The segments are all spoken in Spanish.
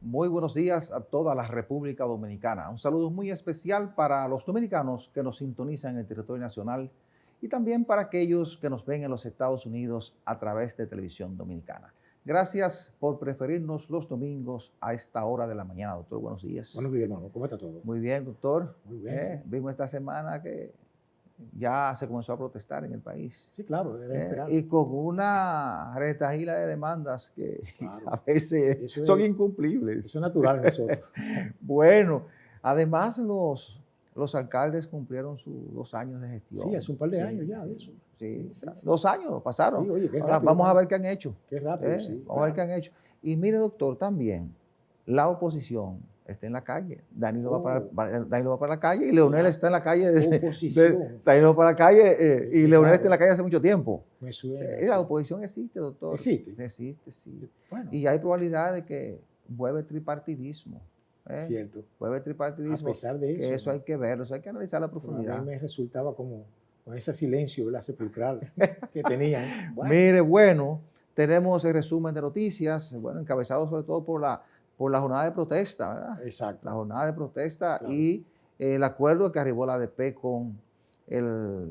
Muy buenos días a toda la República Dominicana. Un saludo muy especial para los dominicanos que nos sintonizan en el territorio nacional y también para aquellos que nos ven en los Estados Unidos a través de Televisión Dominicana. Gracias por preferirnos los domingos a esta hora de la mañana, doctor. Buenos días. Buenos días, hermano. ¿Cómo está todo? Muy bien, doctor. Muy bien. Sí. Vimos esta semana que ya se comenzó a protestar en el país. Sí, claro, era esperable. Y con una retahíla de demandas que a veces son incumplibles. Eso es natural en nosotros. Bueno, además los alcaldes cumplieron sus 2 años de gestión. Sí, hace un par de años ya de eso. Sí, 2 años pasaron. Sí, oye, qué Ahora rápido. vamos a ver qué han hecho. Qué rápido, sí. Vamos a ver qué han hecho. Y mire, doctor, también la oposición está en la calle. Danilo va para la calle y Leonel está en la calle. Danilo va para la calle y Leonel está en la calle hace mucho tiempo. Me suena. La oposición existe, doctor. Existe, sí. Bueno. Y hay probabilidad de que vuelva el tripartidismo. Cierto. Vuelve el tripartidismo. A pesar de eso. Que eso hay que verlo, eso hay que analizar la profundidad. A mí me resultaba como con ese silencio, la sepulcral que tenían. Bueno. Mire, bueno, tenemos el resumen de noticias, bueno, encabezado sobre todo por la jornada de protesta, ¿verdad? Exacto. La jornada de protesta, claro. Y el acuerdo que arribó la ADP con el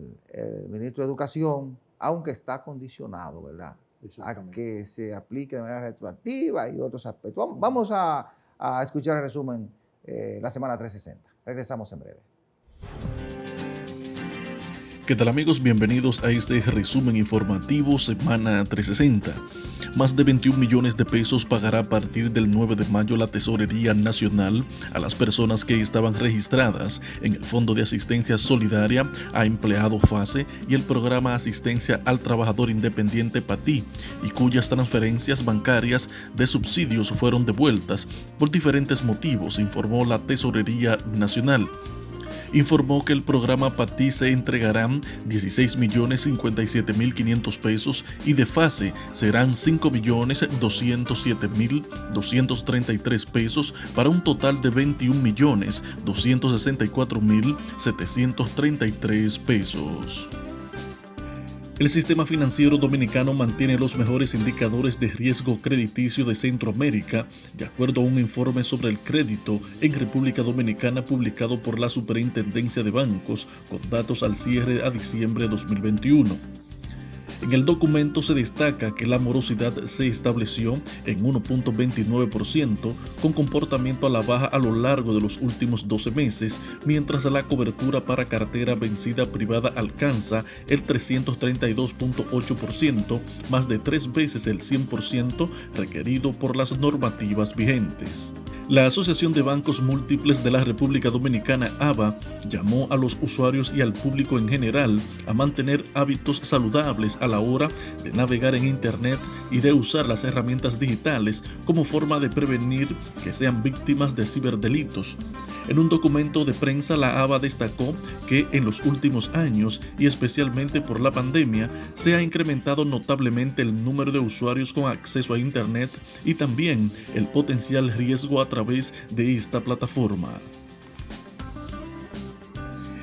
ministro de Educación, aunque está condicionado, ¿verdad?, a que se aplique de manera retroactiva y otros aspectos. Vamos a escuchar el resumen la semana 360. Regresamos en breve. ¿Qué tal, amigos? Bienvenidos a este resumen informativo Semana 360. Más de 21 millones de pesos pagará a partir del 9 de mayo la Tesorería Nacional a las personas que estaban registradas en el Fondo de Asistencia Solidaria a Empleado FASE y el Programa Asistencia al Trabajador Independiente PATI, y cuyas transferencias bancarias de subsidios fueron devueltas por diferentes motivos, informó la Tesorería Nacional. Informó que el programa PATI se entregarán 16.057.500 pesos y de FASE serán 5.207.233 pesos para un total de 21.264.733 pesos. El sistema financiero dominicano mantiene los mejores indicadores de riesgo crediticio de Centroamérica, de acuerdo a un informe sobre el crédito en República Dominicana publicado por la Superintendencia de Bancos, con datos al cierre a diciembre de 2021. En el documento se destaca que la morosidad se estableció en 1.29%, con comportamiento a la baja a lo largo de los últimos 12 meses, mientras la cobertura para cartera vencida privada alcanza el 332.8%, más de 3 veces el 100% requerido por las normativas vigentes. La Asociación de Bancos Múltiples de la República Dominicana, ABA, llamó a los usuarios y al público en general a mantener hábitos saludables a la hora de navegar en Internet y de usar las herramientas digitales como forma de prevenir que sean víctimas de ciberdelitos. En un documento de prensa, la ABA destacó que en los últimos años, y especialmente por la pandemia, se ha incrementado notablemente el número de usuarios con acceso a Internet y también el potencial riesgo a través de esta plataforma.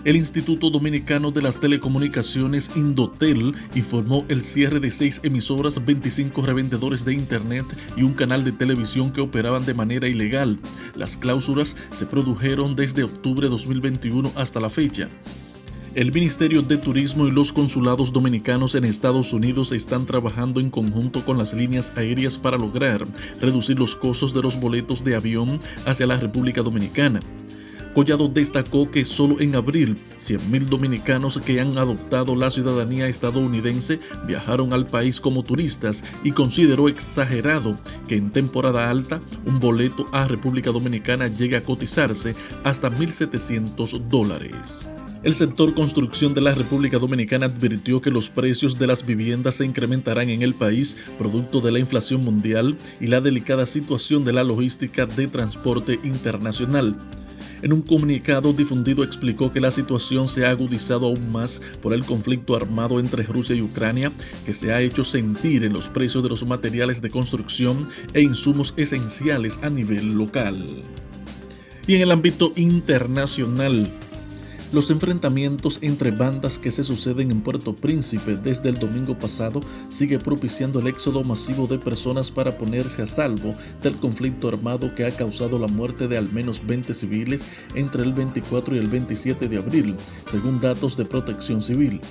El Instituto Dominicano de las Telecomunicaciones, Indotel, informó el cierre de 6 emisoras, 25 revendedores de Internet y un canal de televisión que operaban de manera ilegal. Las clausuras se produjeron desde octubre de 2021 hasta la fecha. El Ministerio de Turismo y los consulados dominicanos en Estados Unidos están trabajando en conjunto con las líneas aéreas para lograr reducir los costos de los boletos de avión hacia la República Dominicana. Collado destacó que solo en abril 100.000 dominicanos que han adoptado la ciudadanía estadounidense viajaron al país como turistas y consideró exagerado que en temporada alta un boleto a República Dominicana llegue a cotizarse hasta $1.700. El sector construcción de la República Dominicana advirtió que los precios de las viviendas se incrementarán en el país producto de la inflación mundial y la delicada situación de la logística de transporte internacional. En un comunicado difundido explicó que la situación se ha agudizado aún más por el conflicto armado entre Rusia y Ucrania, que se ha hecho sentir en los precios de los materiales de construcción e insumos esenciales a nivel local. Y en el ámbito internacional, Los enfrentamientos entre bandas que se suceden en Puerto Príncipe desde el domingo pasado sigue propiciando el éxodo masivo de personas para ponerse a salvo del conflicto armado que ha causado la muerte de al menos 20 civiles entre el 24 y el 27 de abril, según datos de Protección Civil.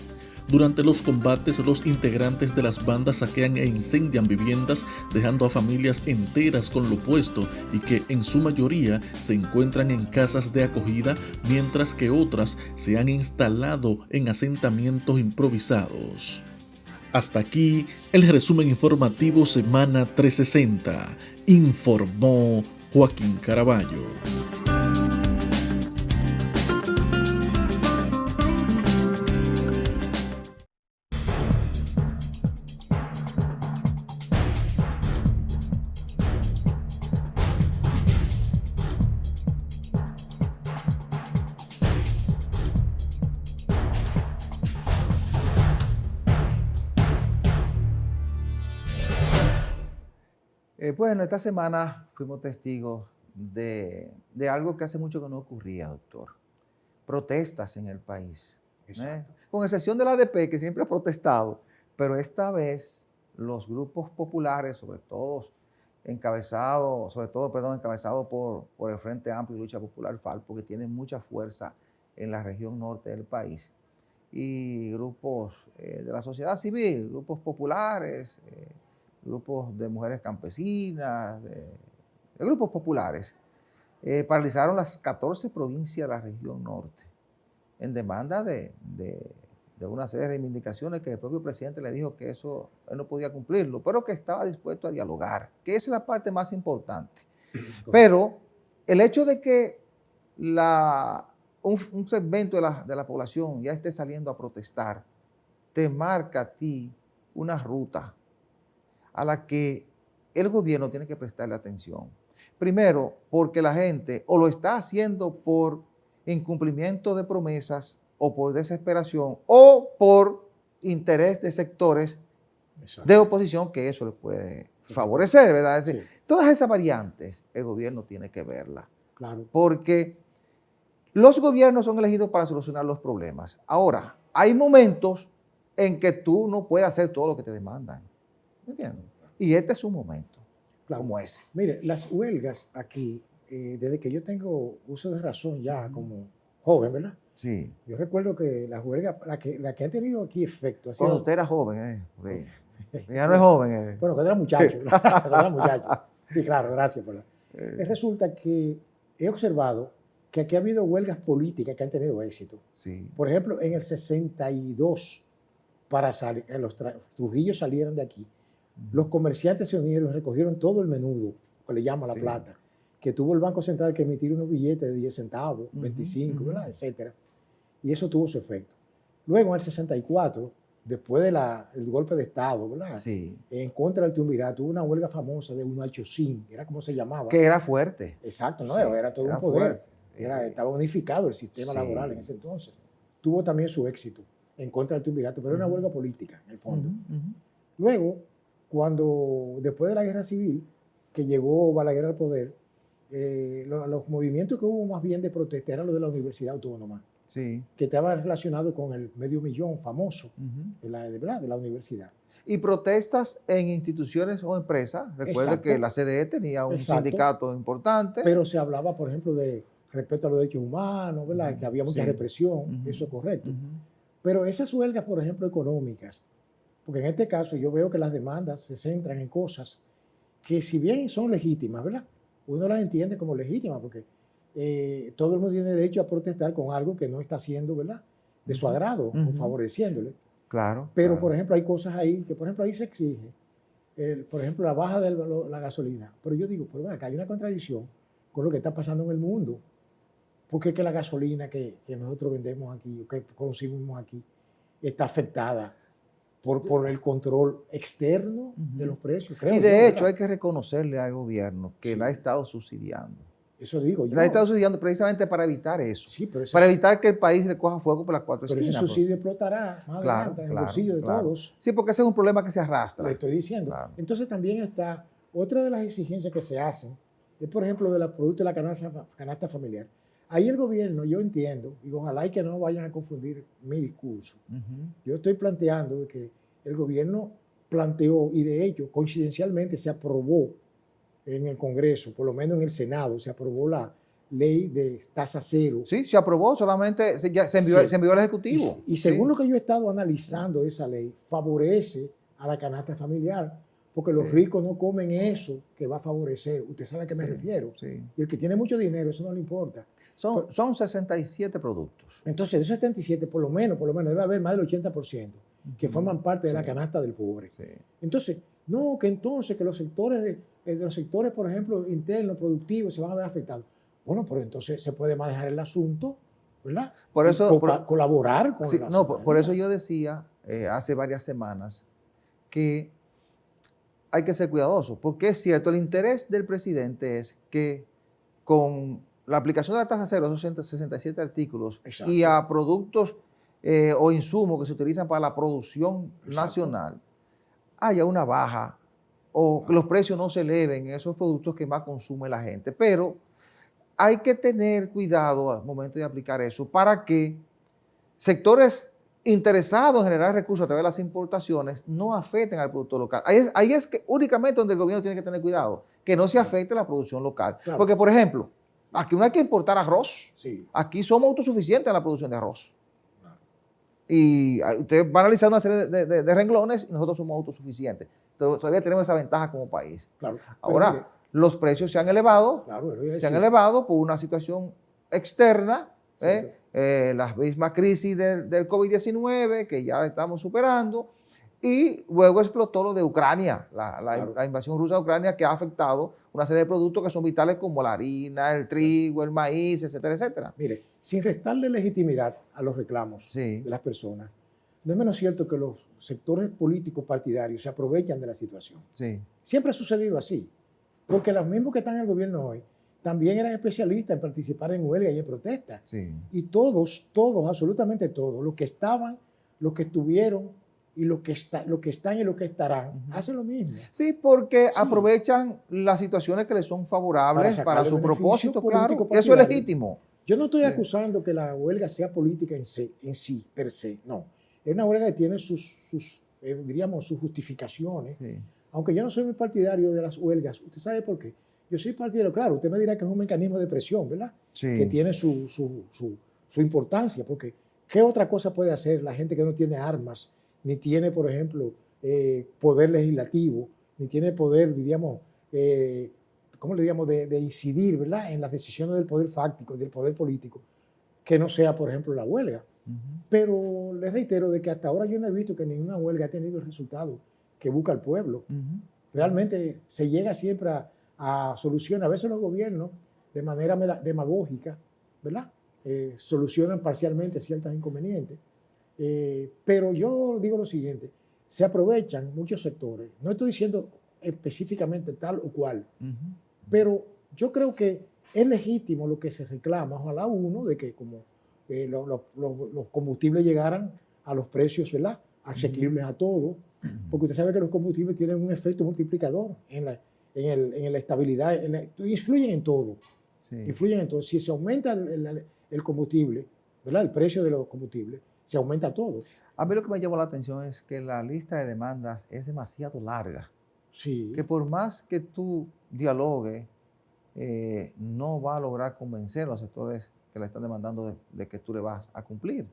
Durante los combates, los integrantes de las bandas saquean e incendian viviendas, dejando a familias enteras con lo puesto y que en su mayoría se encuentran en casas de acogida, mientras que otras se han instalado en asentamientos improvisados. Hasta aquí el resumen informativo Semana 360, informó Joaquín Caraballo. Bueno, esta semana fuimos testigos de algo que hace mucho que no ocurría, doctor. Protestas en el país. Con excepción de la ADP, que siempre ha protestado, pero esta vez los grupos populares, encabezado por el Frente Amplio y Lucha Popular FALPO, que tienen mucha fuerza en la región norte del país, y grupos de la sociedad civil, grupos populares, grupos de mujeres campesinas, de grupos populares, paralizaron las 14 provincias de la región norte en demanda de una serie de reivindicaciones que el propio presidente le dijo que eso él no podía cumplirlo, pero que estaba dispuesto a dialogar, que esa es la parte más importante. Pero el hecho de que un segmento de la población ya esté saliendo a protestar, te marca a ti una ruta a la que el gobierno tiene que prestarle atención. Primero, porque la gente o lo está haciendo por incumplimiento de promesas o por desesperación o por interés de sectores de oposición que eso le puede favorecer, ¿verdad? Es decir, todas esas variantes el gobierno tiene que verlas. Claro. Porque los gobiernos son elegidos para solucionar los problemas. Ahora, hay momentos en que tú no puedes hacer todo lo que te demandan. ¿Me entiendes? Y este es un momento como ese. Mire, las huelgas aquí, desde que yo tengo uso de razón ya como joven, ¿verdad? Sí. Yo recuerdo que las huelgas, la que han tenido aquí efecto. Cuando usted era joven, ya no es joven. Bueno, cuando era muchacho. Cuando era muchacho. Sí, claro, gracias por la. Resulta que he observado que aquí ha habido huelgas políticas que han tenido éxito. Sí. Por ejemplo, en el 62, para salir, los Trujillo salieron de aquí, los comerciantes se unieron y recogieron todo el menudo, que le llama la plata, que tuvo el Banco Central que emitir unos billetes de 10 centavos, 25, ¿verdad? Etcétera. Y eso tuvo su efecto. Luego, en el 64, después del golpe de Estado, ¿verdad? Sí. En contra del triunvirato, hubo una huelga famosa de Unachocín, era como se llamaba. Que era fuerte. Exacto, ¿no? Era todo un poder. Estaba unificado el sistema laboral en ese entonces. Tuvo también su éxito en contra del triunvirato, pero era una huelga política, en el fondo. Luego, después de la guerra civil, que llegó Balaguer al poder, los movimientos que hubo más bien de protesta eran los de la Universidad Autónoma, que estaba relacionado con el medio millón famoso de la universidad. Y protestas en instituciones o empresas. Recuerde que la CDE tenía un sindicato importante. Pero se hablaba, por ejemplo, de respeto a los derechos humanos, ¿verdad? Que había mucha represión, eso es correcto. Pero esas huelgas, por ejemplo, económicas, porque en este caso yo veo que las demandas se centran en cosas que si bien son legítimas, ¿verdad? Uno las entiende como legítimas porque todo el mundo tiene derecho a protestar con algo que no está haciendo, ¿verdad? De su agrado o favoreciéndole. Claro. Pero, por ejemplo, hay cosas ahí que, por ejemplo, ahí se exige, por ejemplo, la baja de la gasolina. Pero yo digo, pero acá hay una contradicción con lo que está pasando en el mundo. Porque es que la gasolina que nosotros vendemos aquí, o que consumimos aquí, está afectada por el control externo de los precios. Creo y de hecho hay que reconocerle al gobierno que la ha estado subsidiando. Eso digo yo. La ha estado subsidiando precisamente para evitar eso. Sí, pero para evitar que el país le coja fuego por las cuatro esquinas. Pero ese subsidio explotará más adelante en el bolsillo de todos. Sí, porque ese es un problema que se arrastra. Le estoy diciendo. Entonces también está otra de las exigencias que se hacen, es por ejemplo de los productos de la canasta familiar. ahí el gobierno, yo entiendo, y ojalá y que no vayan a confundir mi discurso. Yo estoy planteando que el gobierno planteó, y de hecho, coincidencialmente se aprobó en el Congreso, por lo menos en el Senado, se aprobó la ley de tasa cero. Sí, se aprobó, solamente se envió al Ejecutivo. Y según lo que yo he estado analizando, esa ley favorece a la canasta familiar, porque los ricos no comen eso que va a favorecer. Usted sabe a qué me refiero. Y el que tiene mucho dinero, eso no le importa. Son 67 productos. Entonces, de esos 77, por lo menos, debe haber más del 80% que forman parte de la canasta del pobre. Entonces, que los sectores, por ejemplo, internos, productivos, se van a ver afectados. Bueno, pero entonces se puede manejar el asunto, ¿verdad? Por eso, colaborar con la por eso yo decía hace varias semanas que hay que ser cuidadosos, porque es cierto, el interés del presidente es que con la aplicación de la tasa cero, esos 67 artículos, exacto, y a productos o insumos que se utilizan para la producción nacional, haya una baja o que los precios no se eleven en esos productos que más consume la gente. Pero hay que tener cuidado al momento de aplicar eso para que sectores interesados en generar recursos a través de las importaciones no afecten al producto local. Ahí es que únicamente donde el gobierno tiene que tener cuidado, que no se afecte la producción local. Claro. Porque, por ejemplo, aquí no hay que importar arroz. Sí. Aquí somos autosuficientes en la producción de arroz. Claro. Y usted va a analizar una serie de renglones y nosotros somos autosuficientes. Todavía tenemos esa ventaja como país. Claro. Ahora, los precios se han elevado, por una situación externa, la misma crisis del COVID-19 que ya estamos superando, y luego explotó lo de Ucrania, la invasión rusa de Ucrania, que ha afectado una serie de productos que son vitales como la harina, el trigo, el maíz, etcétera, etcétera. Mire, sin restarle legitimidad a los reclamos de las personas, no es menos cierto que los sectores políticos partidarios se aprovechan de la situación. Siempre ha sucedido así, porque los mismos que están en el gobierno hoy también eran especialistas en participar en huelga y en protesta. Y todos, absolutamente todos, los que estaban, los que estuvieron y los que están y los que estarán, hacen lo mismo. Sí, porque aprovechan las situaciones que les son favorables para su propósito, claro. Eso es legítimo. Yo no estoy acusando que la huelga sea política en sí, per se, no. Es una huelga que tiene sus justificaciones. Aunque yo no soy muy partidario de las huelgas, ¿usted sabe por qué? Yo soy partidario, claro, usted me dirá que es un mecanismo de presión, ¿verdad? Que tiene su importancia, porque ¿qué otra cosa puede hacer la gente que no tiene armas, ni tiene, por ejemplo, poder legislativo, ni tiene poder, ¿cómo le diríamos?, de incidir, ¿verdad?, en las decisiones del poder fáctico, del poder político, que no sea, por ejemplo, la huelga. Pero les reitero de que hasta ahora yo no he visto que ninguna huelga ha tenido el resultado que busca el pueblo. Realmente se llega siempre a soluciones. A veces los gobiernos, de manera demagógica, ¿verdad?, solucionan parcialmente ciertos inconvenientes. Pero yo digo lo siguiente, se aprovechan muchos sectores. No estoy diciendo específicamente tal o cual, pero yo creo que es legítimo lo que se reclama. Ojalá de que como los combustibles llegaran a los precios, ¿verdad?, asequibles a todos, porque usted sabe que los combustibles tienen un efecto multiplicador en la estabilidad, influyen en todo. Influyen en todo. Si se aumenta el combustible, ¿verdad?, el precio de los combustibles, se aumenta todo. A mí lo que me llamó la atención es que la lista de demandas es demasiado larga. Que por más que tú dialogues, no va a lograr convencer a los sectores que le están demandando de que tú le vas a cumplir.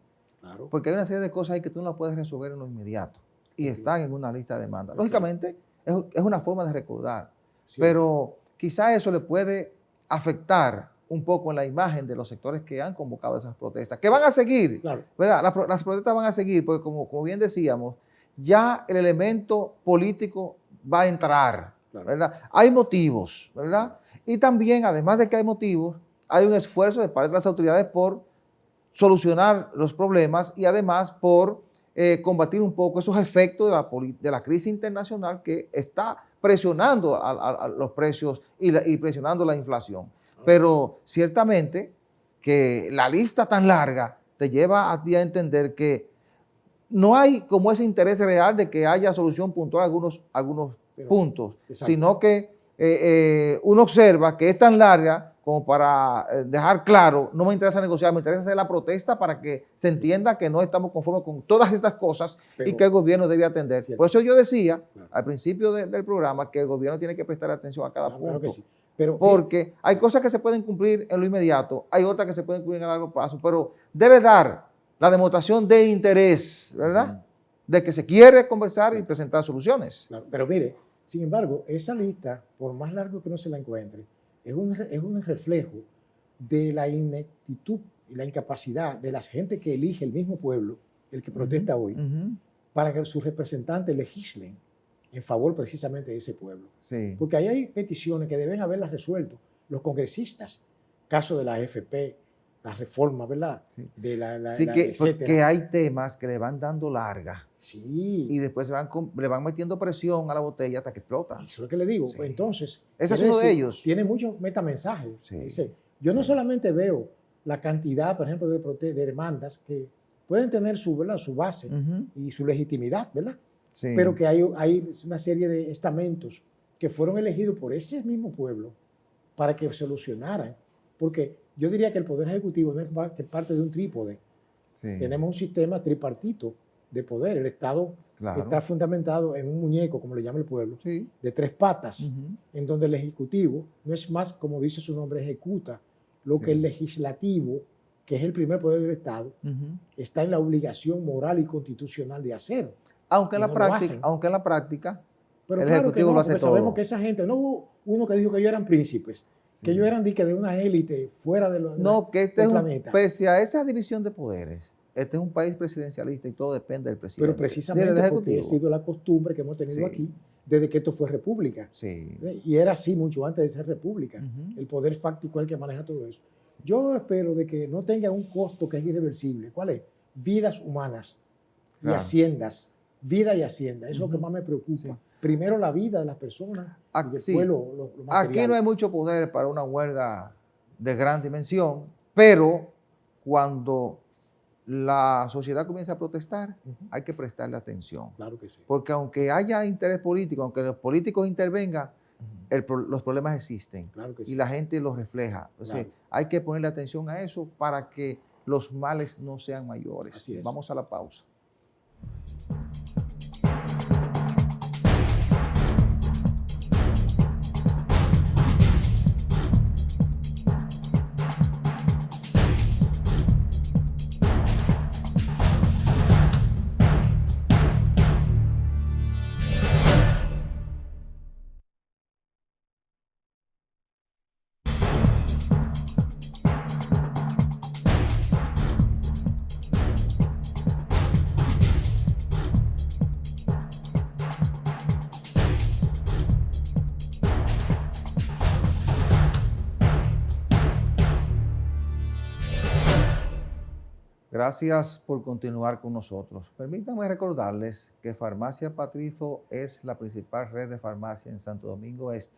Porque hay una serie de cosas ahí que tú no las puedes resolver en lo inmediato y están en una lista de demandas. Lógicamente, es una forma de recordar, pero quizá eso le puede afectar un poco en la imagen de los sectores que han convocado esas protestas, que van a seguir, ¿verdad? Las protestas van a seguir, porque como bien decíamos, ya el elemento político va a entrar, ¿verdad? Hay motivos, ¿verdad? Y también, además de que hay motivos, hay un esfuerzo de parte de las autoridades por solucionar los problemas y además por combatir un poco esos efectos de la crisis internacional que está presionando a los precios y presionando la inflación. Pero ciertamente que la lista tan larga te lleva a ti a entender que no hay como ese interés real de que haya solución puntual a algunos puntos, sino que uno observa que es tan larga como para dejar claro, no me interesa negociar, me interesa hacer la protesta para que se entienda que no estamos conformes con todas estas cosas y que el gobierno debe atender. Cierto. Por eso yo decía al principio del programa que el gobierno tiene que prestar atención a cada punto. Claro que sí. Porque hay cosas que se pueden cumplir en lo inmediato, hay otras que se pueden cumplir a largo plazo, pero debe dar la demostración de interés, ¿verdad? De que se quiere conversar y presentar soluciones. Claro, pero mire, sin embargo, esa lista, por más largo que no se la encuentre, es un reflejo de la ineptitud y la incapacidad de la gente que elige el mismo pueblo, el que protesta hoy, para que sus representantes legislen en favor precisamente de ese pueblo. Sí. Porque ahí hay peticiones que deben haberlas resuelto los congresistas, caso de la AFP, la reforma, ¿verdad? Sí, etcétera. Porque hay temas que le van dando larga. Sí. Y después le van metiendo presión a la botella hasta que explota. Eso es lo que le digo. Sí. Entonces, ese es uno de ellos. Tiene muchos metamensajes. Sí. Dice, yo no solamente veo la cantidad, por ejemplo, de demandas que pueden tener su base y su legitimidad, ¿verdad? Sí. Pero que hay una serie de estamentos que fueron elegidos por ese mismo pueblo para que solucionaran. Porque yo diría que el Poder Ejecutivo no es más que parte de un trípode. Sí. Tenemos un sistema tripartito de poder. El Estado está fundamentado en un muñeco, como le llama el pueblo, de 3 patas, en donde el Ejecutivo no es más, como dice su nombre, ejecuta lo que el Legislativo, que es el primer poder del Estado, está en la obligación moral y constitucional de hacer. Aunque en la práctica, pero el Ejecutivo lo hace todo. Sabemos que esa gente, no hubo uno que dijo que ellos eran príncipes, que ellos eran de una élite fuera del planeta. Pese a esa división de poderes, este es un país presidencialista y todo depende del presidente. Pero precisamente porque ha sido la costumbre que hemos tenido aquí desde que esto fue república. Sí. Y era así mucho antes de ser república. El poder fáctico es el que maneja todo eso. Yo espero de que no tenga un costo que es irreversible. ¿Cuál es? Vidas humanas y haciendas. Vida y hacienda. Eso es lo que más me preocupa. Sí. Primero la vida de las personas y después lo material. Aquí no hay mucho poder para una huelga de gran dimensión, pero cuando la sociedad comienza a protestar, hay que prestarle atención. Claro que sí. Porque aunque haya interés político, aunque los políticos intervengan, los problemas existen. Claro que sí. Y la gente los refleja. Entonces, hay que ponerle atención a eso para que los males no sean mayores. Así es. Vamos a la pausa. Gracias por continuar con nosotros. Permítanme recordarles que Farmacia Patrizo es la principal red de farmacia en Santo Domingo Este.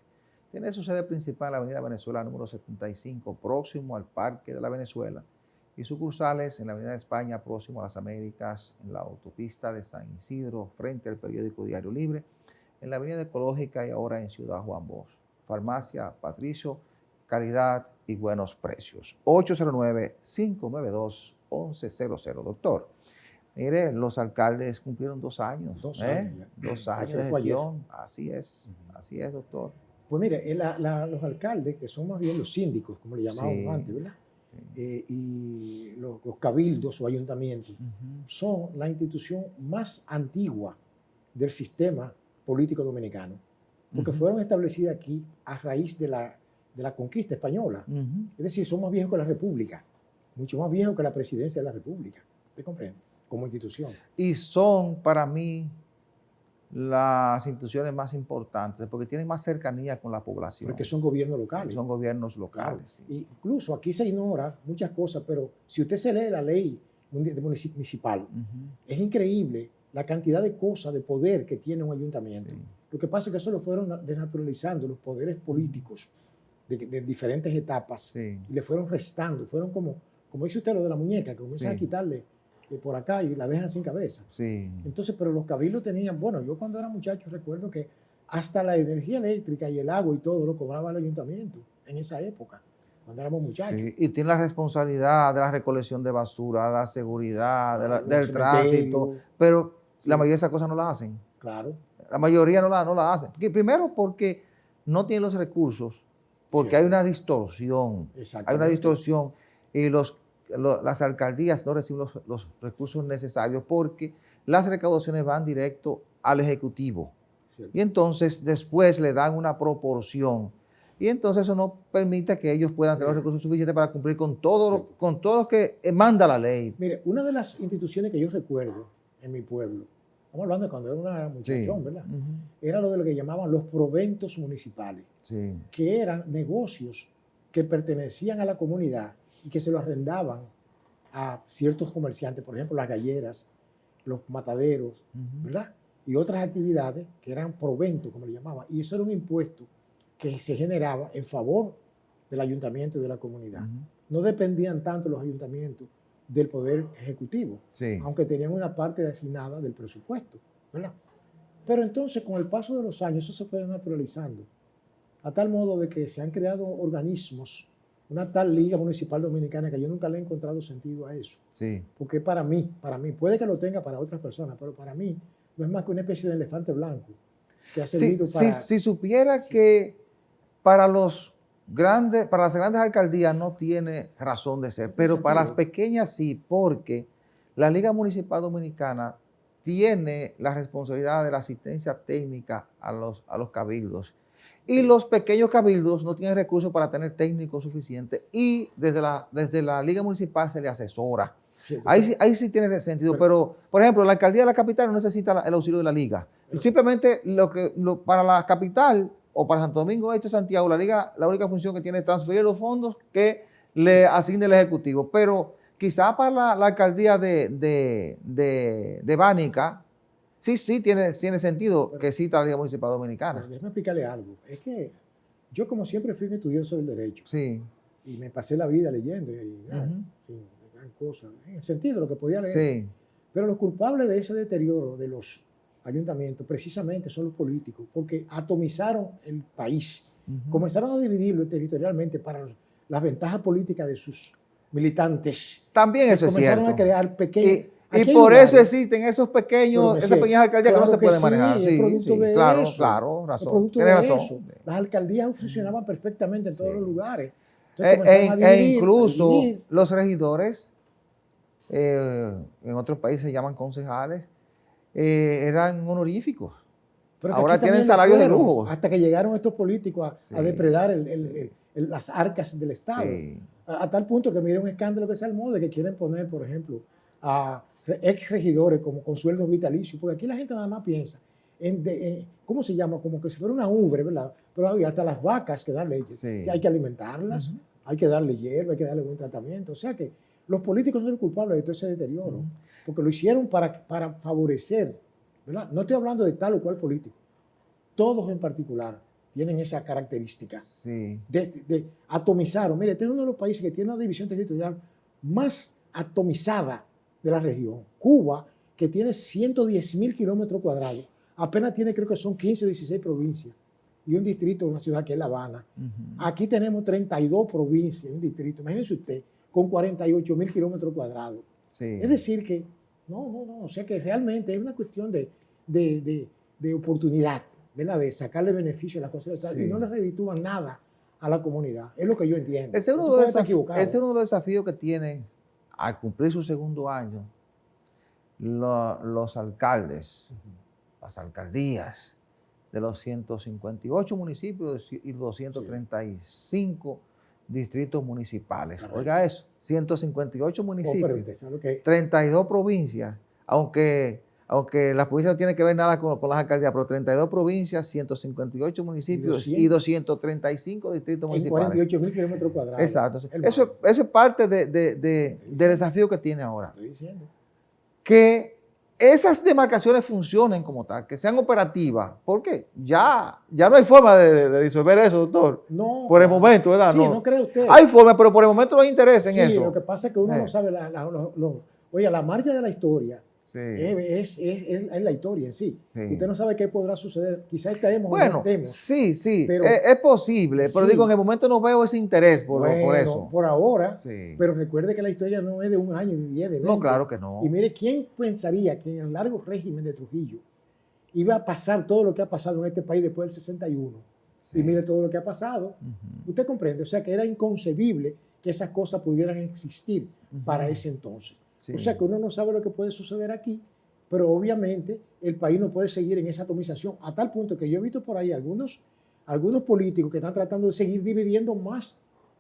Tiene su sede principal en la Avenida Venezuela número 75, próximo al Parque de la Venezuela, y sucursales en la Avenida de España, próximo a las Américas, en la autopista de San Isidro, frente al periódico Diario Libre, en la Avenida Ecológica y ahora en Ciudad Juan Bosch. Farmacia Patricio, calidad y buenos precios. 809-592-1100, doctor. Mire, los alcaldes cumplieron 2 años. 2 años. 2 años de gestión. Así es, doctor. Pues mire, los alcaldes, que son más bien los síndicos, como le llamábamos antes, ¿verdad? Y los cabildos o ayuntamientos, son la institución más antigua del sistema político dominicano, porque fueron establecidas aquí a raíz de la conquista española. Es decir, son más viejos que la República, mucho más viejos que la presidencia de la República. ¿Te comprende? Como institución. Y son para mí las instituciones más importantes porque tienen más cercanía con la población. Porque son gobiernos locales. Son gobiernos locales. Claro. Sí. Incluso aquí se ignora muchas cosas, pero si usted se lee la ley municipal, es increíble la cantidad de cosas, de poder que tiene un ayuntamiento. Sí. Lo que pasa es que eso lo fueron desnaturalizando los poderes políticos de diferentes etapas y le fueron restando. Fueron como dice usted lo de la muñeca, que comienzan a quitarle por acá y la dejan sin cabeza. Sí. Entonces, pero los cabildos tenían, bueno, yo cuando era muchacho recuerdo que hasta la energía eléctrica y el agua y todo lo cobraba el ayuntamiento en esa época. cuando éramos muchachos. Sí, y tiene la responsabilidad de la recolección de basura, la seguridad, del tránsito, pero la mayoría de esas cosas no las hacen. Claro. La mayoría no la hacen. Primero porque no tienen los recursos, porque hay una distorsión. Hay una distorsión y las alcaldías no reciben los recursos necesarios porque las recaudaciones van directo al Ejecutivo. Cierto. Y entonces después le dan una proporción. Y entonces eso no permite que ellos puedan tener los recursos suficientes para cumplir con todo lo que manda la ley. Mire, una de las instituciones que yo recuerdo en mi pueblo, estamos hablando de cuando era una muchachón, ¿verdad? Era lo de lo que llamaban los proventos municipales, que eran negocios que pertenecían a la comunidad y que se lo arrendaban a ciertos comerciantes, por ejemplo, las galleras, los mataderos, ¿verdad? Y otras actividades que eran proventos, como le llamaban. Y eso era un impuesto que se generaba en favor del ayuntamiento y de la comunidad. No dependían tanto los ayuntamientos del poder ejecutivo, aunque tenían una parte asignada del presupuesto, ¿verdad? Pero entonces, con el paso de los años, eso se fue naturalizando, a tal modo de que se han creado organismos, una tal Liga Municipal Dominicana, que yo nunca le he encontrado sentido a eso. Porque para mí, puede que lo tenga para otras personas, pero para mí no es más que una especie de elefante blanco que ha servido para... Si supiera que para las grandes alcaldías no tiene razón de ser, pero para las pequeñas sí, porque la Liga Municipal Dominicana tiene la responsabilidad de la asistencia técnica a los cabildos. Y los pequeños cabildos no tienen recursos para tener técnicos suficientes y desde la Liga Municipal se le asesora. Ahí sí tiene sentido, pero por ejemplo, la alcaldía de la capital no necesita el auxilio de la Liga. Simplemente para la capital o para Santo Domingo Este, Santiago, la única función que tiene es transferir los fondos que le asigne el Ejecutivo. Pero quizá para la alcaldía de Bánica, sí tiene sentido que cita la Liga Municipal Dominicana. Déjame explicarle algo. Es que yo, como siempre, fui un estudioso del derecho. Y me pasé la vida leyendo y nada, gran cosa. En el sentido de lo que podía leer. Pero los culpables de ese deterioro de los ayuntamientos precisamente son los políticos, porque atomizaron el país. Comenzaron a dividirlo territorialmente para las ventajas políticas de sus militantes. También eso es cierto. Comenzaron a crear pequeños... Y por eso existen esas pequeñas alcaldías que no se pueden manejar. Claro, razón. Tienes razón. Las alcaldías funcionaban perfectamente en todos los lugares. Incluso los regidores, en otros países se llaman concejales, eran honoríficos. Pero ahora tienen salarios de lujo. Hasta que llegaron estos políticos a depredar las arcas del Estado. A tal punto que mira un escándalo que se armó de que quieren poner, por ejemplo, a ex regidores como con sueldos vitalicios, porque aquí la gente nada más piensa ¿cómo se llama? Como que si fuera una ubre, ¿verdad? Pero hasta las vacas que dan leche, que hay que alimentarlas, hay que darle hierba, hay que darle buen tratamiento. O sea que los políticos son los culpables de todo ese deterioro, porque lo hicieron para favorecer, ¿verdad? No estoy hablando de tal o cual político. Todos en particular tienen esa característica de atomizar. Mire, este es uno de los países que tiene una división territorial más atomizada de la región. Cuba, que tiene 110,000 kilómetros cuadrados, apenas tiene, creo que son 15 o 16 provincias y un distrito de una ciudad que es La Habana. Aquí tenemos 32 provincias, un distrito. Imagínense usted, con 48,000 kilómetros cuadrados. Es decir que, o sea que realmente es una cuestión de oportunidad, ¿verdad? De sacarle beneficio a las cosas de tal, y no le reditúan nada a la comunidad. Es lo que yo entiendo. Ese es uno de los desafíos que tienen al cumplir su segundo año los alcaldes, las alcaldías de los 158 municipios y 235 distritos municipales. Oiga eso, 158 municipios, 32 provincias, aunque las provincias no tienen que ver nada con las alcaldías, pero 32 provincias, 158 municipios y 235 distritos municipales. 48,000 kilómetros cuadrados. Exacto. Eso es parte del desafío que tiene ahora. Estoy diciendo. Que esas demarcaciones funcionen como tal, que sean operativas, porque ya no hay forma de disolver eso, doctor. No. Por el momento, ¿verdad? Sí, no cree usted. Hay forma, pero por el momento no hay interés en eso. Sí, lo que pasa es que uno no sabe, oye, a la marcha de la historia, Sí. Es la historia en sí. Usted no sabe qué podrá suceder. Quizás estemos bueno, o no estemos. Sí, pero es posible, pero digo, en el momento no veo ese interés por eso. Por ahora, pero recuerde que la historia no es de un año, ni 10, de 20. No, claro que no. Y mire, ¿quién pensaría que en el largo régimen de Trujillo iba a pasar todo lo que ha pasado en este país después del 61? Y mire todo lo que ha pasado. Usted comprende, o sea que era inconcebible que esas cosas pudieran existir para ese entonces. O sea que uno no sabe lo que puede suceder aquí, pero obviamente el país no puede seguir en esa atomización, a tal punto que yo he visto por ahí algunos políticos que están tratando de seguir dividiendo más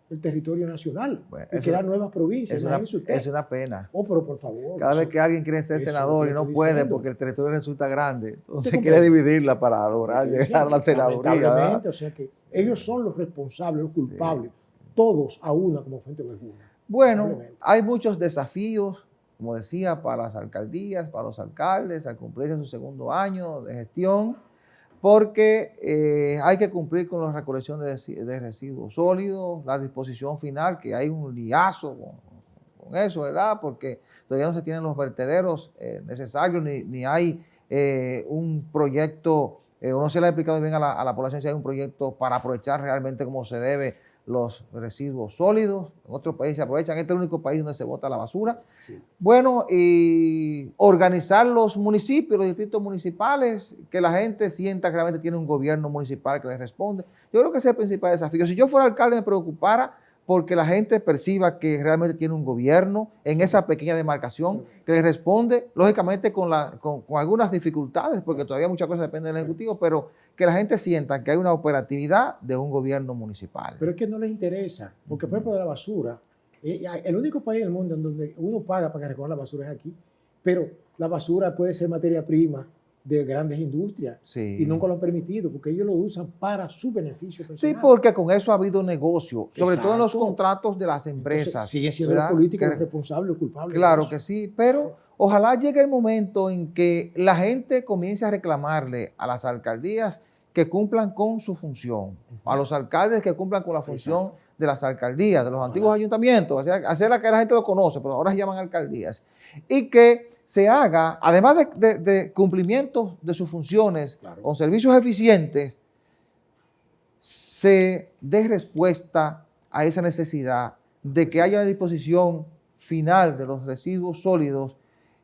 el territorio nacional y crear nuevas provincias. Es una pena. Pero por favor. Cada vez que alguien quiere ser senador y no puede porque el territorio resulta grande, entonces quiere dividirla para lograr llegar a la senaduría. Lamentablemente, o sea que ellos son los responsables, los culpables, todos a una como Fuente Ovejuna. Bueno, hay muchos desafíos, como decía, para las alcaldías, para los alcaldes, al cumplirse su segundo año de gestión, porque hay que cumplir con la recolección de residuos sólidos, la disposición final, que hay un liazo con eso, ¿verdad? Porque todavía no se tienen los vertederos necesarios, ni hay un proyecto, no se le ha explicado bien a la población si hay un proyecto para aprovechar realmente como se debe los residuos sólidos. En otros países se aprovechan. Este es el único país donde se bota la basura. Sí. Bueno, y organizar los municipios, los distritos municipales, que la gente sienta que realmente tiene un gobierno municipal que les responde. Yo creo que ese es el principal desafío. Si yo fuera alcalde me preocupara porque la gente perciba que realmente tiene un gobierno en esa pequeña demarcación que les responde, lógicamente con algunas dificultades, porque todavía muchas cosas dependen del Ejecutivo, pero que la gente sienta que hay una operatividad de un gobierno municipal. Pero es que no les interesa, porque por ejemplo de la basura, el único país del mundo en donde uno paga para que recojan la basura es aquí, pero la basura puede ser materia prima de grandes industrias y nunca lo han permitido porque ellos lo usan para su beneficio personal. Sí, porque con eso ha habido negocio, sobre todo en los contratos de las empresas. Entonces, siguen siendo los políticos los responsables, los culpables. Claro que sí, pero ojalá llegue el momento en que la gente comience a reclamarle a las alcaldías que cumplan con su función, a los alcaldes que cumplan con la función de las alcaldías, de los antiguos ayuntamientos, hacer la que la gente lo conoce, pero ahora se llaman alcaldías, y que se haga, además de cumplimiento de sus funciones con servicios eficientes, se dé respuesta a esa necesidad de que haya una disposición final de los residuos sólidos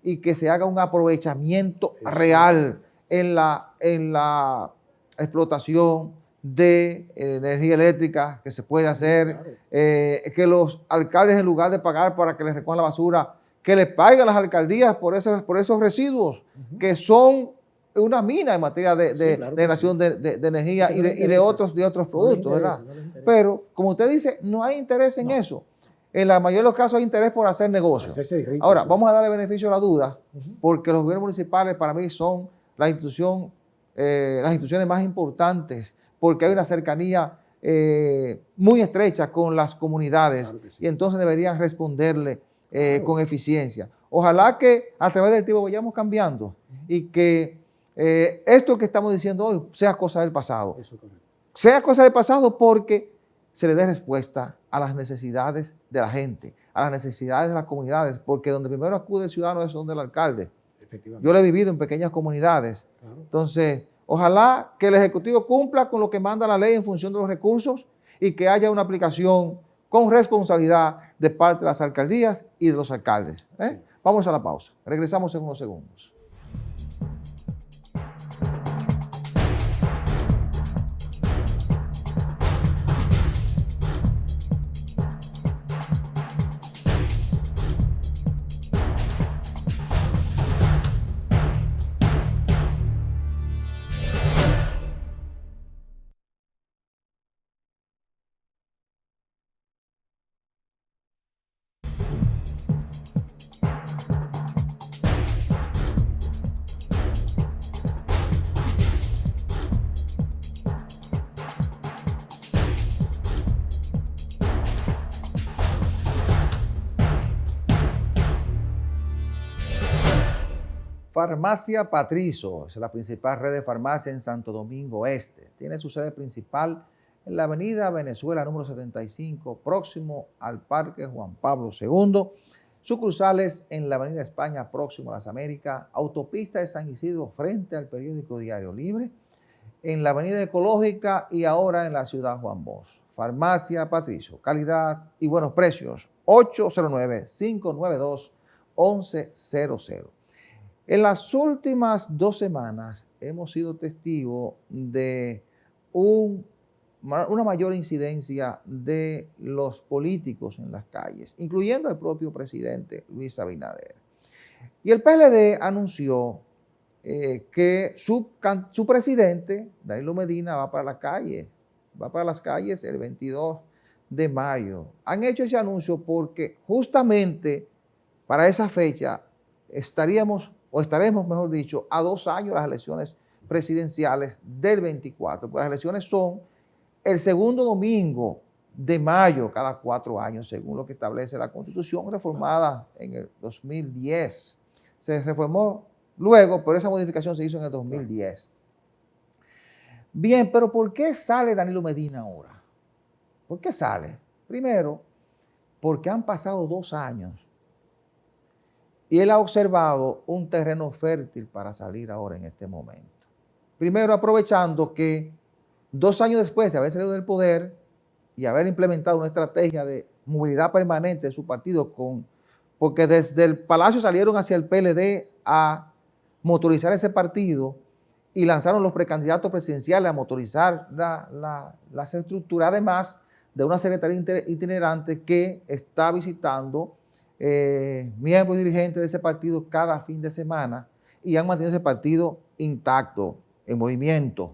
y que se haga un aprovechamiento real en la explotación de energía eléctrica que se puede hacer, que los alcaldes en lugar de pagar para que les recojan la basura, que les paguen las alcaldías por esos residuos, que son una mina en materia de generación de energía y de otros productos, ¿verdad? Pero, como usted dice, no hay interés en eso. En la mayoría de los casos hay interés por hacer negocio. Ahora, vamos a darle beneficio a la duda, porque los gobiernos municipales para mí son las instituciones más importantes, porque hay una cercanía muy estrecha con las comunidades y entonces deberían responderle con eficiencia. Ojalá que a través del tiempo vayamos cambiando y que esto que estamos diciendo hoy sea cosa del pasado. Sea cosa del pasado porque se le dé respuesta a las necesidades de la gente, a las necesidades de las comunidades, porque donde primero acude el ciudadano es donde el alcalde. Yo lo he vivido en pequeñas comunidades. Entonces, ojalá que el Ejecutivo cumpla con lo que manda la ley en función de los recursos y que haya una aplicación con responsabilidad de parte de las alcaldías y de los alcaldes. Vamos a la pausa. Regresamos en unos segundos. Farmacia Patrizo es la principal red de farmacia en Santo Domingo Este. Tiene su sede principal en la avenida Venezuela número 75, próximo al Parque Juan Pablo II. sucursales en la Avenida España, próximo a las Américas, autopista de San Isidro, frente al periódico Diario Libre, en la Avenida Ecológica y ahora en la ciudad Juan Bosch. Farmacia Patricio, calidad y buenos precios, 809-592-1100. En las últimas 2 semanas hemos sido testigos de una mayor incidencia de los políticos en las calles, incluyendo al propio presidente Luis Abinader. Y el PLD anunció que su presidente, Danilo Medina, va para la calle, va para las calles el 22 de mayo. Han hecho ese anuncio porque justamente para esa fecha estaremos, mejor dicho, a 2 años de las elecciones presidenciales del 24, porque las elecciones son el segundo domingo de mayo cada 4 años, según lo que establece la Constitución reformada en el 2010. Se reformó luego, pero esa modificación se hizo en el 2010. Bien, pero ¿por qué sale Danilo Medina ahora? ¿Por qué sale? Primero, porque han pasado 2 años y él ha observado un terreno fértil para salir ahora en este momento. Primero, aprovechando que 2 años después de haber salido del poder y haber implementado una estrategia de movilidad permanente de su partido, porque desde el Palacio salieron hacia el PLD a motorizar ese partido y lanzaron los precandidatos presidenciales a motorizar las estructuras, además de una secretaría itinerante que está visitando miembros y dirigentes de ese partido cada fin de semana y han mantenido ese partido intacto, en movimiento.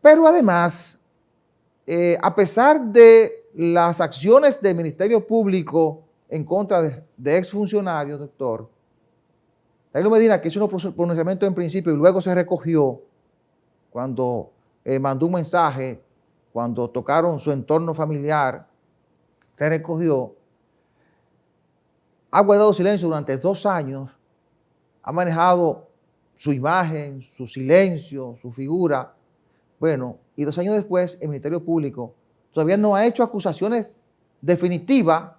Pero además, a pesar de las acciones del Ministerio Público en contra de exfuncionarios, doctor, Danilo Medina, que hizo un pronunciamiento en principio y luego se recogió cuando mandó un mensaje, cuando tocaron su entorno familiar, se recogió, ha guardado silencio durante 2 años, ha manejado su imagen, su silencio, su figura. Bueno, y 2 años después, el Ministerio Público todavía no ha hecho acusaciones definitivas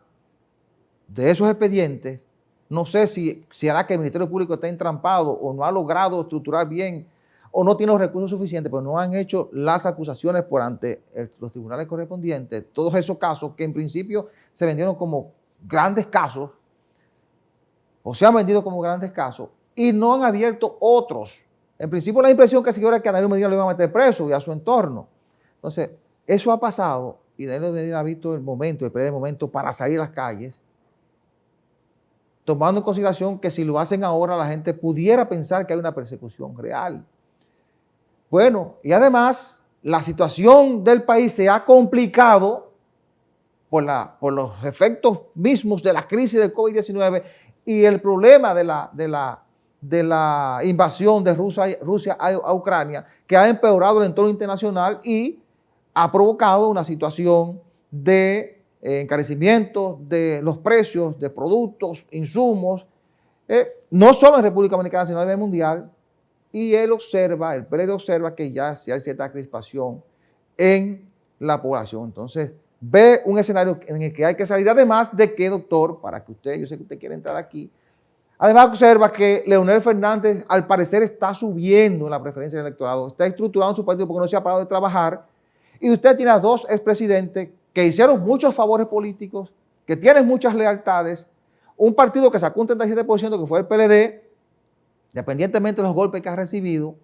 de esos expedientes. No sé si hará que el Ministerio Público está entrampado o no ha logrado estructurar bien o no tiene los recursos suficientes, pero no han hecho las acusaciones por ante los tribunales correspondientes. Todos esos casos que en principio se vendieron como grandes casos o se han vendido como grandes casos y no han abierto otros. En principio la impresión que se dio era que a Danilo Medina lo iban a meter preso y a su entorno. Entonces, eso ha pasado y Danilo Medina ha visto el primer momento para salir a las calles, tomando en consideración que si lo hacen ahora la gente pudiera pensar que hay una persecución real. Bueno, y además la situación del país se ha complicado por los efectos mismos de la crisis del COVID-19 y el problema de la invasión de Rusia a Ucrania, que ha empeorado el entorno internacional y ha provocado una situación de encarecimiento de los precios de productos, insumos, no solo en República Dominicana, sino a nivel mundial. Y el PLD observa que ya hay cierta crispación en la población. Entonces, ve un escenario en el que hay que salir, además de que, doctor, para que usted, yo sé que usted quiere entrar aquí, además observa que Leonel Fernández al parecer está subiendo en la preferencia del electorado, está estructurando su partido porque no se ha parado de trabajar, y usted tiene a 2 expresidentes que hicieron muchos favores políticos, que tienen muchas lealtades, un partido que sacó un 37% que fue el PLD, independientemente de los golpes que ha recibido,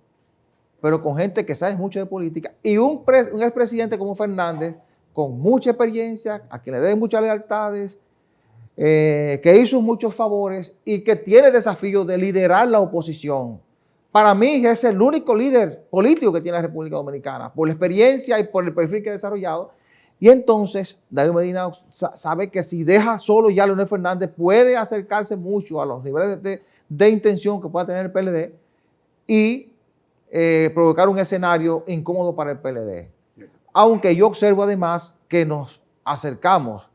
pero con gente que sabe mucho de política, y un expresidente como Fernández, con mucha experiencia, a quien le deben muchas lealtades, que hizo muchos favores y que tiene el desafío de liderar la oposición. Para mí es el único líder político que tiene la República Dominicana, por la experiencia y por el perfil que ha desarrollado. Y entonces, Danilo Medina sabe que si deja solo ya a Leonel Fernández, puede acercarse mucho a los niveles de intención que pueda tener el PLD y provocar un escenario incómodo para el PLD. Aunque yo observo además que nos acercamos,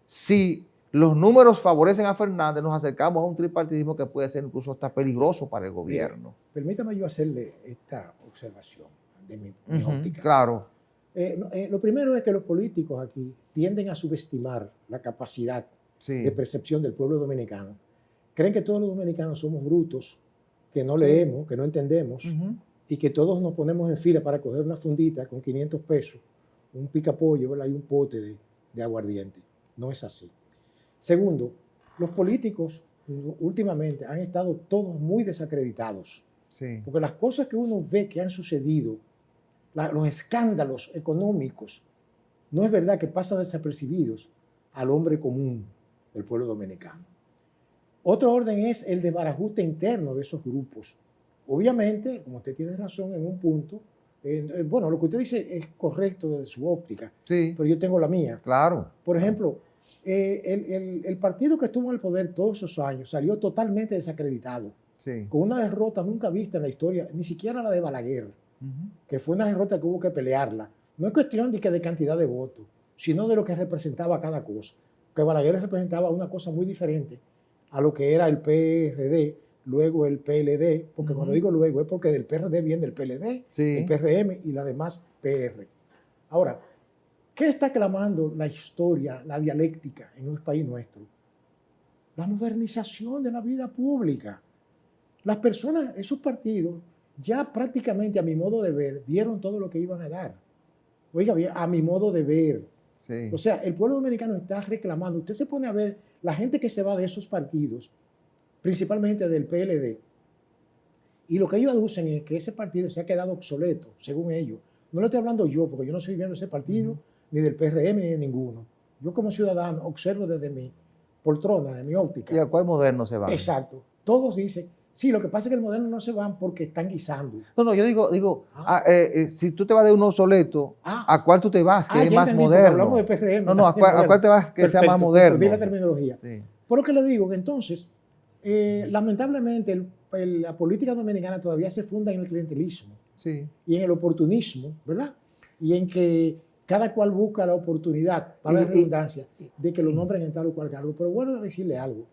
si los números favorecen a Fernández, nos acercamos a un tripartidismo que puede ser incluso hasta peligroso para el gobierno. Permítame yo hacerle esta observación de mi óptica. Claro. Lo primero es que los políticos aquí tienden a subestimar la capacidad de percepción del pueblo dominicano. Creen que todos los dominicanos somos brutos, que no leemos, que no entendemos, y que todos nos ponemos en fila para coger una fundita con 500 pesos, un picapollo, ¿verdad? Y un pote de aguardiente. No es así. Segundo, los políticos últimamente han estado todos muy desacreditados. Sí. Porque las cosas que uno ve que han sucedido, los escándalos económicos, no es verdad que pasan desapercibidos al hombre común del pueblo dominicano. Otro orden es el desbarajuste interno de esos grupos. Obviamente, como usted tiene razón en un punto, bueno, lo que usted dice es correcto desde su óptica, sí, pero yo tengo la mía. Claro. Por ejemplo, el partido que estuvo en el poder todos esos años salió totalmente desacreditado, sí, con una derrota nunca vista en la historia, ni siquiera la de Balaguer, que fue una derrota que hubo que pelearla. No es cuestión de cantidad de votos, sino de lo que representaba cada cosa. Que Balaguer representaba una cosa muy diferente a lo que era el PRD, luego el PLD, porque cuando digo luego es porque del PRD viene el PLD, sí, el PRM y la demás PR. Ahora, ¿qué está clamando la historia, la dialéctica en un país nuestro? La modernización de la vida pública. Las personas, esos partidos, ya prácticamente a mi modo de ver, dieron todo lo que iban a dar. Oiga bien, a mi modo de ver. Sí. O sea, el pueblo dominicano está reclamando. Usted se pone a ver la gente que se va de esos partidos, principalmente del PLD, y lo que ellos aducen es que ese partido se ha quedado obsoleto, según ellos. No lo estoy hablando yo, porque yo no soy miembro de ese partido, ni del PRM, ni de ninguno. Yo como ciudadano observo desde mi poltrona, de mi óptica. ¿Y a cuál moderno se van? Exacto. Todos dicen, sí, lo que pasa es que el moderno no se van porque están guisando. No, yo digo si tú te vas de un obsoleto, ¿a cuál tú te vas? Que es más entendí, moderno. Hablamos de PRM. No, ¿a cuál te vas que perfecto, sea más moderno? Di la terminología. Sí. Por lo que le digo que entonces, lamentablemente, la política dominicana todavía se funda en el clientelismo, sí, y en el oportunismo, ¿verdad? Y en que cada cual busca la oportunidad, para la redundancia, de que lo nombren en tal o cual cargo. Pero bueno, decirle algo.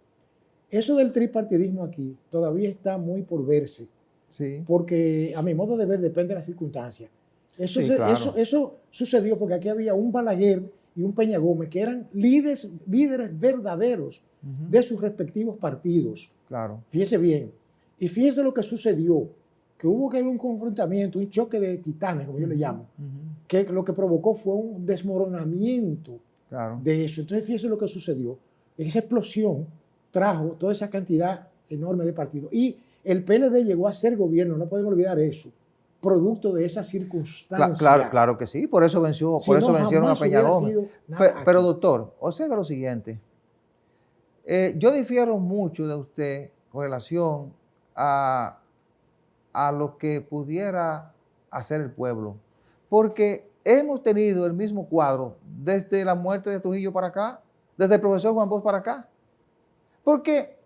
Eso del tripartidismo aquí todavía está muy por verse, sí, porque a mi modo de ver depende de las circunstancias. Eso sucedió porque aquí había un Balaguer y un Peña Gómez que eran líderes verdaderos de sus respectivos partidos. Claro. Fíjese bien. Y fíjese lo que sucedió, que hubo que haber un confrontamiento, un choque de titanes, como yo le llamo, que lo que provocó fue un desmoronamiento, claro, de eso. Entonces fíjese lo que sucedió. Esa explosión trajo toda esa cantidad enorme de partidos. Y el PLD llegó a ser gobierno, no podemos olvidar eso, producto de esa circunstancia. Claro que sí, por eso venció, si por eso vencieron a Peña Gómez. Pero doctor, observa lo siguiente. Yo difiero mucho de usted con relación a lo que pudiera hacer el pueblo, porque hemos tenido el mismo cuadro desde la muerte de Trujillo para acá, desde el profesor Juan Bosch para acá, porque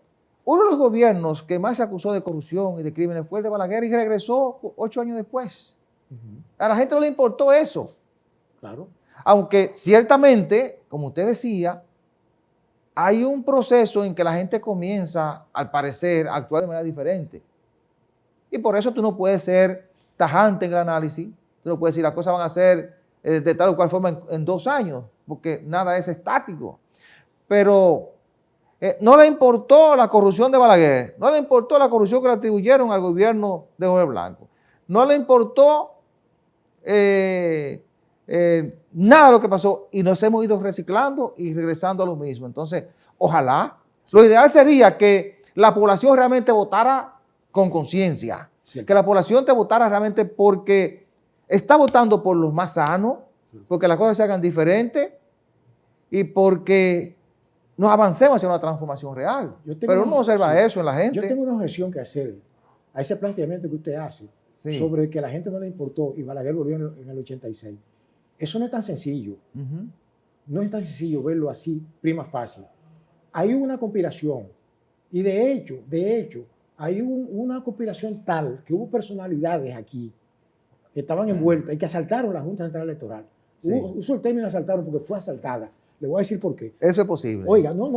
uno de los gobiernos que más se acusó de corrupción y de crímenes fue el de Balaguer y regresó 8 años después. A la gente no le importó eso. Claro. Aunque ciertamente, como usted decía, hay un proceso en que la gente comienza, al parecer, a actuar de manera diferente. Y por eso tú no puedes ser tajante en el análisis. Tú no puedes decir las cosas van a ser de tal o cual forma en 2 años, porque nada es estático. Pero no le importó la corrupción de Balaguer, no le importó la corrupción que le atribuyeron al gobierno de Jorge Blanco, no le importó nada de lo que pasó y nos hemos ido reciclando y regresando a lo mismo. Entonces, ojalá, lo ideal sería que la población realmente votara con conciencia, sí, que la población te votara realmente porque está votando por los más sanos, porque las cosas se hagan diferentes y porque nos avancemos hacia una transformación real. Pero uno observa eso en la gente. Yo tengo una objeción que hacer a ese planteamiento que usted hace, sí, sobre que a la gente no le importó y Balaguer volvió en el 86. Eso no es tan sencillo. No es tan sencillo verlo así, prima facie. Hay una conspiración y de hecho, hay una conspiración tal que hubo personalidades aquí que estaban envueltas y que asaltaron la Junta Central Electoral. Sí. Uso el término asaltaron porque fue asaltada. Le voy a decir por qué. Eso es posible. Oiga, no,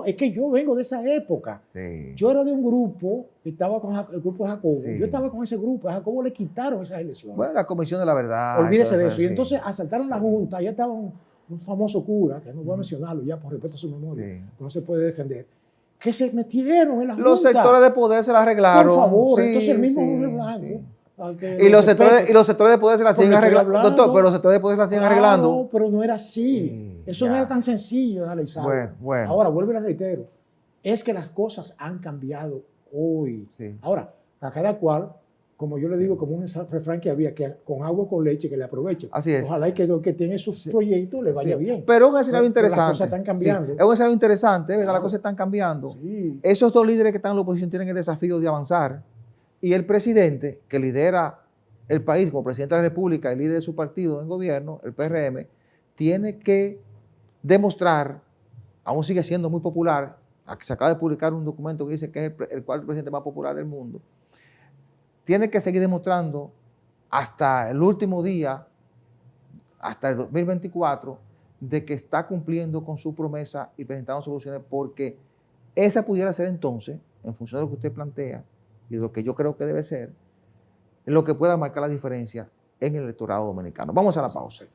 es que yo vengo de esa época. Sí. Yo era de un grupo que estaba con el grupo de Jacobo. Sí. Yo estaba con ese grupo. A Jacobo le quitaron esas elecciones. Bueno, la Comisión de la Verdad. Olvídese de eso. Y entonces asaltaron la Junta. Ya estaban un famoso cura, que no voy a mencionarlo ya por respeto a su memoria, que no se puede defender, que se metieron en la junta. Los sectores de poder se la arreglaron. Por favor, entonces el mismo hombre blanco. Y los sectores de poder se la siguen arreglando. Doctor, pero los sectores de poder se la siguen arreglando. No, pero no era así. Eso no era tan sencillo de analizar. Bueno. Ahora, vuelvo y les reitero, es que las cosas han cambiado hoy. Ahora, a cada cual, como yo le digo, como un refrán que había, que con agua o con leche que le aproveche. Así es. Ojalá que tiene sus proyectos le vaya bien. Pero es un escenario interesante. Las cosas están cambiando. Es un escenario interesante, ¿verdad? Las cosas están cambiando. Esos dos líderes que están en la oposición tienen el desafío de avanzar. Y el presidente, que lidera el país como presidente de la República y líder de su partido en gobierno, el PRM, tiene que demostrar, aún sigue siendo muy popular, se acaba de publicar un documento que dice que es el cuarto presidente más popular del mundo, tiene que seguir demostrando hasta el último día, hasta el 2024, de que está cumpliendo con su promesa y presentando soluciones, porque esa pudiera ser entonces, en función de lo que usted plantea y de lo que yo creo que debe ser, lo que pueda marcar la diferencia en el electorado dominicano. Vamos a la pausa.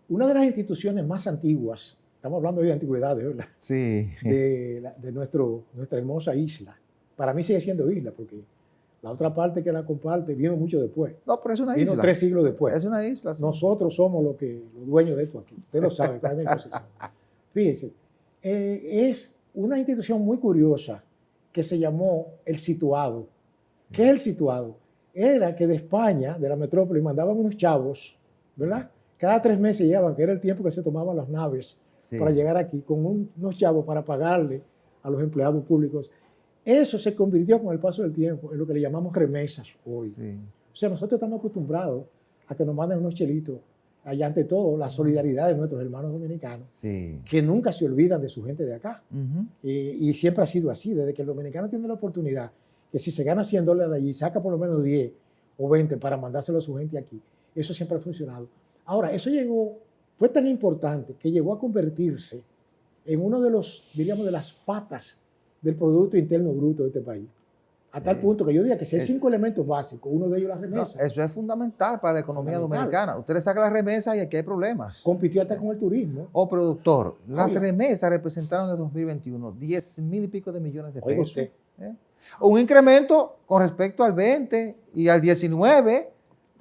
Una de las instituciones más antiguas, estamos hablando hoy de antigüedades, ¿verdad? Sí. De nuestra hermosa isla. Para mí sigue siendo isla, porque la otra parte que la comparte vino mucho después. No, pero es una isla. Vino 3 siglos después. Es una isla. Sí. Nosotros somos los dueños de esto aquí. Usted lo sabe. Fíjese, es una institución muy curiosa que se llamó el situado. ¿Qué es el situado? Era que de España, de la metrópoli, mandaban unos chavos, ¿verdad? Cada 3 meses llegaban, que era el tiempo que se tomaban las naves para llegar aquí, con unos chavos para pagarle a los empleados públicos. Eso se convirtió con el paso del tiempo en lo que le llamamos remesas hoy. O sea, nosotros estamos acostumbrados a que nos manden unos chelitos. Allá, ante todo, la solidaridad de nuestros hermanos dominicanos, que nunca se olvidan de su gente de acá. Y siempre ha sido así, desde que el dominicano tiene la oportunidad, que si se gana $100 allí, saca por lo menos 10 o 20 para mandárselo a su gente aquí. Eso siempre ha funcionado. Ahora, eso fue tan importante que llegó a convertirse en uno de diríamos, de las patas del Producto Interno Bruto de este país. A tal punto que yo diría que si hay 5 elementos básicos, uno de ellos la remesa. No, eso es fundamental para la economía dominicana. Usted le saca las remesas y aquí hay problemas. Compitió hasta con el turismo. Productor, las remesas representaron en el 2021 10,000 y pico de millones de pesos. Usted. Un incremento con respecto al 20 y al 19,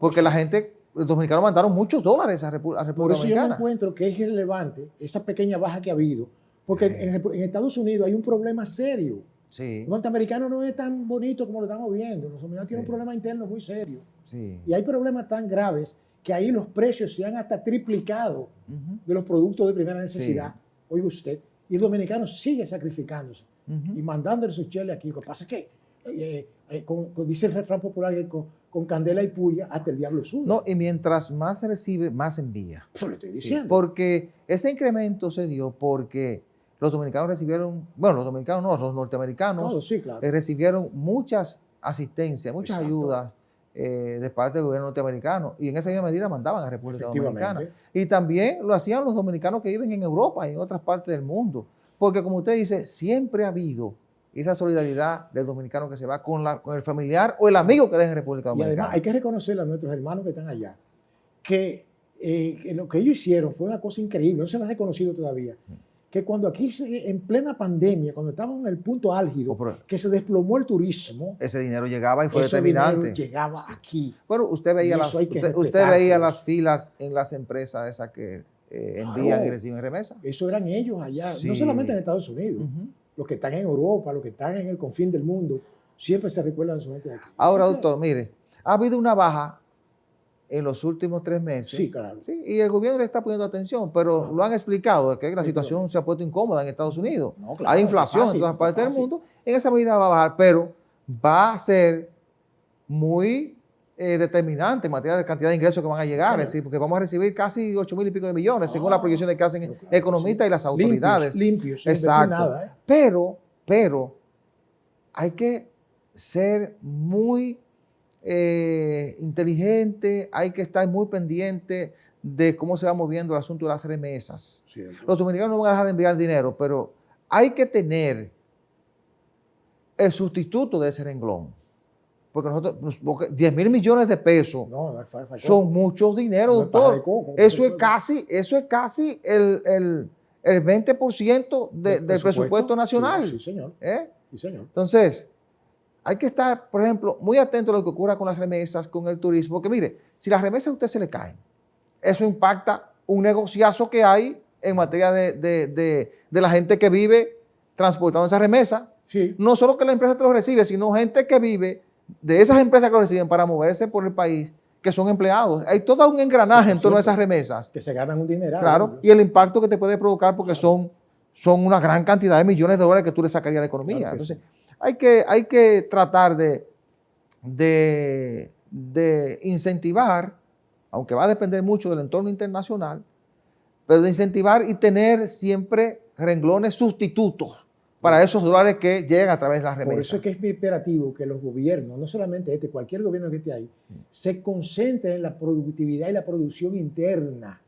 porque los dominicanos mandaron muchos dólares a República Dominicana. Por eso yo encuentro que es irrelevante esa pequeña baja que ha habido, porque en Estados Unidos hay un problema serio. El norteamericano no es tan bonito como lo estamos viendo. Los dominicanos tienen un problema interno muy serio. Y hay problemas tan graves que ahí los precios se han hasta triplicado de los productos de primera necesidad. Oiga usted, y el dominicano sigue sacrificándose y mandándole sus cheles aquí. Lo que pasa es que, dice el refrán popular, con candela y puya hasta el diablo sube. No, y mientras más se recibe, más envía. Eso le estoy diciendo. Porque ese incremento se dio porque los dominicanos recibieron, bueno, los dominicanos no, los norteamericanos recibieron muchas asistencias, muchas ayudas de parte del gobierno norteamericano, y en esa misma medida mandaban a República Dominicana. Y también lo hacían los dominicanos que viven en Europa y en otras partes del mundo. Porque como usted dice, siempre ha habido esa solidaridad del dominicano que se va con el familiar o el amigo que deja en República Dominicana. Y además hay que reconocerle a nuestros hermanos que están allá que lo que ellos hicieron fue una cosa increíble, no se lo han reconocido todavía. Que cuando aquí, en plena pandemia, cuando estábamos en el punto álgido, que se desplomó el turismo, ese dinero llegaba y fue determinante. Dinero llegaba aquí. Bueno, usted veía las filas en las empresas esas que envían y reciben remesas. Eso eran ellos allá, no solamente en Estados Unidos. Los que están en Europa, los que están en el confín del mundo, siempre se recuerdan de su gente de aquí. Ahora, doctor, mire, ha habido una baja en los últimos 3 meses. Sí, claro. Y el gobierno le está poniendo atención, pero lo han explicado, que la situación se ha puesto incómoda en Estados Unidos. Hay inflación en todas partes del mundo. En esa medida va a bajar, pero va a ser muy determinante en materia de cantidad de ingresos que van a llegar, es decir, porque vamos a recibir casi 8.000 y pico de millones, según las proyecciones que hacen economistas y las autoridades. Limpios, exacto. Nada, Pero hay que ser muy inteligente, hay que estar muy pendiente de cómo se va moviendo el asunto de las remesas. Los dominicanos no van a dejar de enviar dinero, pero hay que tener el sustituto de ese renglón. Porque nosotros, 10.000 millones de pesos son muchos dinero, doctor. Eso es casi el 20% del presupuesto nacional. Sí, señor. Sí, señor. Entonces, hay que estar, por ejemplo, muy atento a lo que ocurra con las remesas, con el turismo. Porque mire, si las remesas a usted se le caen, eso impacta un negociazo que hay en materia de la gente que vive transportando esa remesa. Sí. No solo que la empresa te lo recibe, sino gente que vive de esas empresas que lo reciben para moverse por el país, que son empleados. Hay todo un engranaje en torno a esas remesas. Que se ganan un dineral. Claro, y el impacto que te puede provocar porque son una gran cantidad de millones de dólares que tú le sacarías a la economía. Claro. Entonces, sí. hay que tratar de incentivar, aunque va a depender mucho del entorno internacional, pero de incentivar y tener siempre renglones sustitutos para esos dólares que llegan a través de las remesas. Por eso es que es imperativo que los gobiernos, no solamente cualquier gobierno que esté ahí, se concentren en la productividad y la producción interna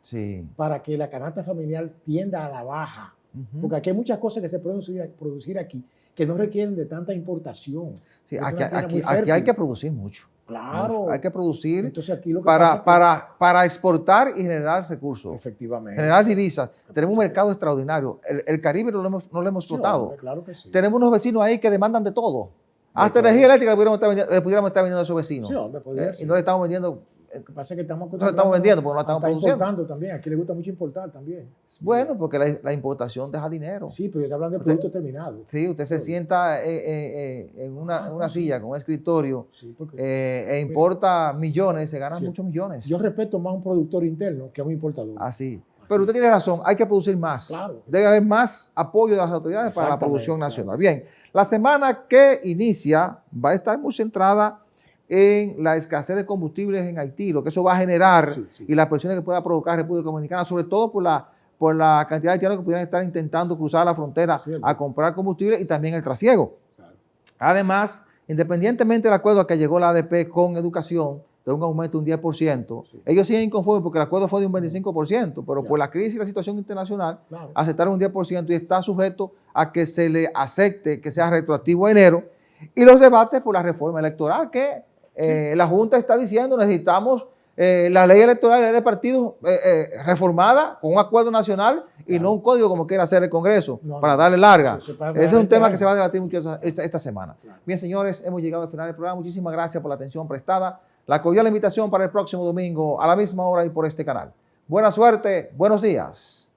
para que la canasta familiar tienda a la baja. Porque aquí hay muchas cosas que se pueden producir aquí que no requieren de tanta importación. Sí, aquí hay que producir mucho. Claro. Hay que producir. Entonces aquí lo que para exportar y generar recursos. Efectivamente. Generar divisas. Tenemos un mercado extraordinario. El Caribe no lo hemos explotado. Hombre, claro que sí. Tenemos unos vecinos ahí que demandan de todo. Hasta energía eléctrica le pudiéramos estar vendiendo a esos vecinos. Sí, hombre, podría ser. Y no le estamos vendiendo. Lo que pasa es que estamos vendiendo porque no la estamos produciendo. Importando también. Aquí le gusta mucho importar también. Bueno, porque la importación deja dinero. Sí, pero yo estoy hablando de productos terminados. Sí, usted se sienta en una silla con un escritorio e importa millones, se ganan muchos millones. Yo respeto más a un productor interno que a un importador. Así. Pero usted tiene razón, hay que producir más. Claro. Debe haber más apoyo de las autoridades para la producción nacional. Bien, la semana que inicia va a estar muy centrada en la escasez de combustibles en Haití, lo que eso va a generar y las presiones que pueda provocar República Dominicana, sobre todo por la cantidad de haitianos que pudieran estar intentando cruzar la frontera a comprar combustible y también el trasiego. Claro. Además, independientemente del acuerdo a que llegó la ADP con educación, de un aumento de un 10%, ellos siguen inconformes porque el acuerdo fue de un 25%, pero por la crisis y la situación internacional, aceptaron un 10% y está sujeto a que se le acepte que sea retroactivo a enero, y los debates por la reforma electoral que la Junta está diciendo necesitamos la ley electoral y la ley de partidos reformada con un acuerdo nacional y no un código como quiera hacer el Congreso para darle larga. Ese es un tema que se va a debatir mucho esta semana. Bien, señores, hemos llegado al final del programa. Muchísimas gracias por la atención prestada. La cordial invitación para el próximo domingo a la misma hora y por este canal. Buena suerte, buenos días.